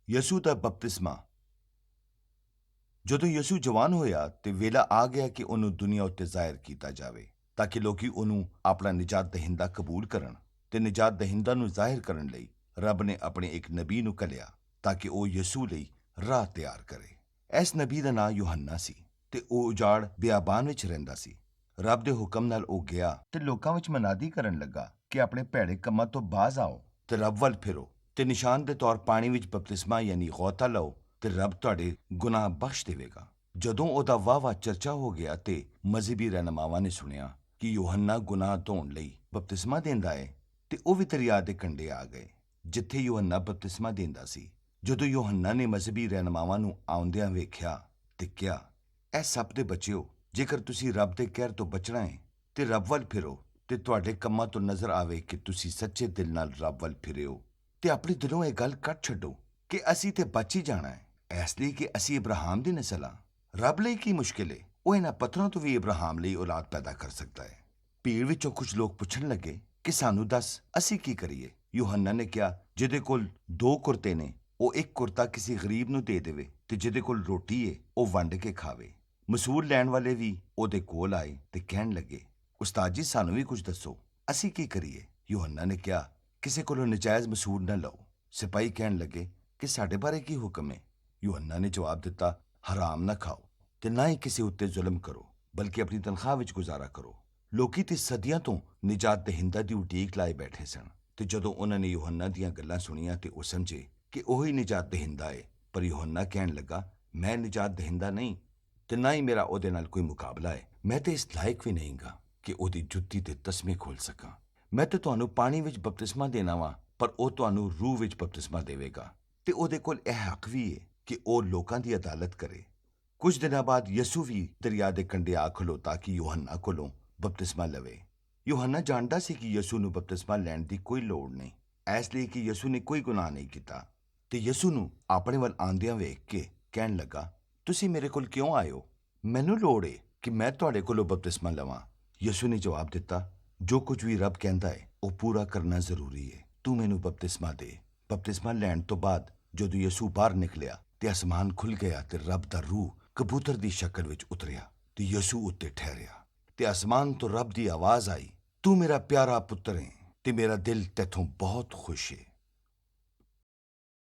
ਯਸੂ ਦਾ ਬਪਤਿਸਮਾ। ਜਦੋਂ ਯਸੂ ਜਵਾਨ ਹੋਇਆ ਤੇ ਵੇਲਾ ਆ ਗਿਆ ਕਿ ਉਹਨੂੰ ਦੁਨੀਆ ਉੱਤੇ ਜ਼ਾਹਿਰ ਕੀਤਾ ਜਾਵੇ ਤਾਂ ਕਿ ਲੋਕੀ ਉਹਨੂੰ ਆਪਣਾ ਨਿਜਾਤ ਦਹਿੰਦਾ ਕਬੂਲ ਕਰਨ। ਤੇ ਨਿਜਾਤ ਦਹਿੰਦਾ ਨੂੰ ਜ਼ਾਹਿਰ ਕਰਨ ਲਈ ਰੱਬ ਨੇ ਆਪਣੇ ਇੱਕ ਨਬੀ ਨੂੰ ਘੱਲਿਆ ਤਾਂ ਕਿ ਉਹ ਯਸੂ ਲਈ ਰਾਹ ਤਿਆਰ ਕਰੇ। ਇਸ ਨਬੀ ਦਾ ਨਾਂ ਯੂਹੰਨਾ ਸੀ ਤੇ ਉਹ ਉਜਾੜ ਬਿਆਬਾਨ ਵਿੱਚ ਰਹਿੰਦਾ ਸੀ। ਰੱਬ ਦੇ ਹੁਕਮ ਨਾਲ ਉਹ ਗਿਆ ਤੇ ਲੋਕਾਂ ਵਿੱਚ ਮਨਾਦੀ ਕਰਨ ਲੱਗਾ ਕਿ ਆਪਣੇ ਭੈੜੇ ਕੰਮਾਂ ਤੋਂ ਬਾਜ਼ ਆਓ ਤੇ ਰੱਬ ਵੱਲ ਫਿਰੋ ਤੇ ਨਿਸ਼ਾਨ ਦੇ ਤੌਰ ਪਾਣੀ ਵਿੱਚ ਬਪਤਿਸਮਾ ਯਾਨੀ ਗੌਤਾ ਲਓ ਤੇ ਰੱਬ ਤੁਹਾਡੇ ਗੁਨਾਹ ਬਖਸ਼ ਦੇਵੇਗਾ। ਜਦੋਂ ਉਹਦਾ ਵਾਹ ਚਰਚਾ ਹੋ ਗਿਆ ਤੇ ਮਜ਼ਹਬੀ ਰਹਿਨਮਾਵਾਂ ਨੇ ਸੁਣਿਆ ਕਿ ਯੂਹੰਨਾ ਗੁਨਾਹ ਧੋਣ ਲਈ ਬਪਤਿਸਮਾ ਦਿੰਦਾ ਹੈ ਤੇ ਉਹ ਵੀ ਦਰਿਆ ਦੇ ਕੰਢੇ ਆ ਗਏ ਜਿੱਥੇ ਯੂਹੰਨਾ ਬਪਤਿਸਮਾ ਦਿੰਦਾ ਸੀ। ਜਦੋਂ ਯੂਹੰਨਾ ਨੇ ਮਜ਼ਹਬੀ ਰਹਿਨਮਾਵਾਂ ਨੂੰ ਆਉਂਦਿਆਂ ਵੇਖਿਆ ਤੇ ਕਿਹਾ, ਇਹ ਸਭ ਦੇ ਬੱਚਿਓ, ਜੇਕਰ ਤੁਸੀਂ ਰੱਬ ਦੇ ਕਹਿਰ ਤੋਂ ਬਚਣਾ ਹੈ ਤੇ ਰੱਬ ਵੱਲ ਫਿਰੋ ਤੇ ਤੁਹਾਡੇ ਕੰਮਾਂ ਤੋਂ ਨਜ਼ਰ ਆਵੇ ਕਿ ਤੁਸੀਂ ਸੱਚੇ ਦਿਲ ਨਾਲ ਰੱਬ ਵੱਲ ਫਿਰਿਓ ਤੇ ਆਪਣੇ ਦਿਲੋਂ ਇਹ ਗੱਲ ਕੱਢ ਛੱਡੋ ਕਿ ਅਸੀਂ ਤੇ ਬਚ ਹੀ ਜਾਣਾ ਹੈ, ਇਸ ਲਈ ਕਿ ਅਸੀਂ ਇਬਰਾਹਿਮ ਦੀ ਨਸਲ ਹਾਂ। ਰੱਬ ਲਈ ਕੀ ਮੁਸ਼ਕਿਲ ਹੈ, ਉਹ ਇਹਨਾਂ ਪੱਥਰਾਂ ਤੋਂ ਵੀ ਇਬਰਾਹਿਮ ਲਈ ਔਲਾਦ ਪੈਦਾ ਕਰ ਸਕਦਾ ਹੈ। ਭੀੜ ਵਿੱਚੋਂ ਕੁਝ ਲੋਕ ਪੁੱਛਣ ਲੱਗੇ ਕਿ ਸਾਨੂੰ ਦੱਸ ਅਸੀਂ ਕੀ ਕਰੀਏ। ਯੂਹੰਨਾ ਨੇ ਕਿਹਾ, ਜਿਹਦੇ ਕੋਲ 2 ਕੁਰਤੇ ਨੇ ਉਹ ਇੱਕ ਕੁਰਤਾ ਕਿਸੇ ਗਰੀਬ ਨੂੰ ਦੇ ਦੇਵੇ ਤੇ ਜਿਹਦੇ ਕੋਲ ਰੋਟੀ ਏ ਉਹ ਵੰਡ ਕੇ ਖਾਵੇ। ਮਸੂਰ ਲੈਣ ਵਾਲੇ ਵੀ ਉਹਦੇ ਕੋਲ ਆਏ ਤੇ ਕਹਿਣ ਲੱਗੇ, ਉਸਤਾਦ ਜੀ ਸਾਨੂੰ ਵੀ ਕੁਝ ਦੱਸੋ, ਅਸੀਂ ਕੀ ਕਰੀਏ। ਯੂਹੰਨਾ ਨੇ ਕਿਹਾ, ਕਿਸੇ ਕੋਲੋਂ ਨਜਾਇਜ਼ ਮਸੂਰ ਨਾ ਲਓ। ਸਿਪਾਹੀ ਕਹਿਣ ਲੱਗੇ ਕਿ ਸਾਡੇ ਬਾਰੇ ਕੀ ਹੁਕਮ ਹੈ। ਯੂਹੰਨਾ ਨੇ ਜਵਾਬ ਦਿੱਤਾ, ਹਰਾਮ ਨਾ ਖਾਓ ਤੇ ਨਾ ਹੀ ਕਿਸੇ ਉੱਤੇ ਜ਼ੁਲਮ ਕਰੋ, ਬਲਕਿ ਆਪਣੀ ਤਨਖਾਹ ਵਿੱਚ ਗੁਜ਼ਾਰਾ ਕਰੋ। ਲੋਕੀ ਤੇ ਸਦੀਆਂ ਤੋਂ ਨਿਜਾਤ ਦਹਿੰਦਾ ਦੀ ਉਡੀਕ ਲਾਏ ਬੈਠੇ ਸਨ ਤੇ ਜਦੋਂ ਉਹਨਾਂ ਨੇ ਯੂਹੰਨਾ ਦੀਆਂ ਗੱਲਾਂ ਸੁਣੀਆਂ ਤੇ ਉਹ ਸਮਝੇ ਕਿ ਉਹੀ ਨਿਜਾਤ ਦਹਿੰਦਾ ਹੈ। ਪਰ ਯੂਹੰਨਾ ਕਹਿਣ ਲੱਗਾ, ਮੈਂ ਨਿਜਾਤ ਦਹਿੰਦਾ ਨਹੀਂ ਤੇ ਨਾ ਹੀ ਮੇਰਾ ਉਹਦੇ ਨਾਲ ਕੋਈ ਮੁਕਾਬਲਾ ਹੈ। ਮੈਂ ਤੇ ਇਸ ਲਾਇਕ ਵੀ ਨਹੀਂਗਾ ਕਿ ਉਹਦੀ ਜੁੱਤੀ ਤੇ ਤਸਮੇ ਖੋਲ ਸਕਾਂ। ਮੈਂ ਤੇ ਤੁਹਾਨੂੰ ਪਾਣੀ ਵਿੱਚ ਬਪਤਿਸਮਾ ਦੇਣਾ ਵਾਂ, ਪਰ ਉਹ ਤੁਹਾਨੂੰ ਰੂਹ ਵਿੱਚ ਬਪਤਿਸਮਾ ਦੇਵੇਗਾ ਤੇ ਉਹਦੇ ਕੋਲ ਇਹ ਹੱਕ ਵੀ ਹੈ ਕਿ ਉਹ ਲੋਕਾਂ ਦੀ ਅਦਾਲਤ ਕਰੇ। ਕੁਝ ਦਿਨਾਂ ਬਾਅਦ ਯਸੂ ਵੀ ਦਰਿਆ ਦੇ ਕੰਢੇ ਆ ਖਲੋਤਾ ਕਿ ਯੂਹੰਨਾ ਕੋਲੋਂ ਬਪਤਿਸਮਾ ਲਵੇ। ਯੂਹੰਨਾ ਜਾਣਦਾ ਸੀ ਕਿ ਯਸੂ ਨੂੰ ਬਪਤਿਸਮਾ ਲੈਣ ਦੀ ਕੋਈ ਲੋੜ ਨਹੀਂ, ਇਸ ਲਈ ਕਿ ਯਸੂ ਨੇ ਕੋਈ ਗੁਨਾਹ ਨਹੀਂ ਕੀਤਾ। ਤੇ ਯਸੂ ਨੂੰ ਆਪਣੇ ਵੱਲ ਆਂਦਿਆਂ ਵੇਖ ਕੇ ਕਹਿਣ ਲੱਗਾ, ਤੁਸੀਂ ਮੇਰੇ ਕੋਲ ਕਿਉਂ ਆਏ ਹੋ? ਮੈਨੂੰ ਲੋੜ ਏ ਕਿ ਮੈਂ ਤੁਹਾਡੇ ਕੋਲੋਂ ਬਪਤਿਸਮਾ ਲਵਾਂ। ਯਸੂ ਨੇ ਜਵਾਬ ਦਿੱਤਾ, ਜੋ ਕੁਝ ਵੀ ਰੱਬ ਕਹਿੰਦਾ ਹੈ ਉਹ ਪੂਰਾ ਕਰਨਾ ਜ਼ਰੂਰੀ ਹੈ। ਤੂੰ ਮੈਨੂੰ ਬਪਤਿਸਮਾ ਦੇ। ਬਪਤਿਸਮਾ ਲੈਣ ਤੋਂ ਬਾਅਦ ਜਦੋਂ ਯਸੂ ਬਾਹਰ ਨਿਕਲਿਆ ਤੇ ਅਸਮਾਨ ਖੁੱਲ ਗਿਆ ਤੇ ਰੱਬ ਦਾ ਰੂਹ ਕਬੂਤਰ ਦੀ ਸ਼ਕਲ ਵਿੱਚ ਉਤਰਿਆ ਤੇ ਯਸੂ ਉੱਤੇ ਠਹਿਰਿਆ ਤੇ ਅਸਮਾਨ ਤੋਂ ਰੱਬ ਦੀ ਆਵਾਜ਼ ਆਈ, ਤੂੰ ਮੇਰਾ ਪਿਆਰਾ ਪੁੱਤਰ ਹੈ ਤੇ ਮੇਰਾ ਦਿਲ ਤੇਥੋਂ ਬਹੁਤ ਖੁਸ਼ ਹੈ।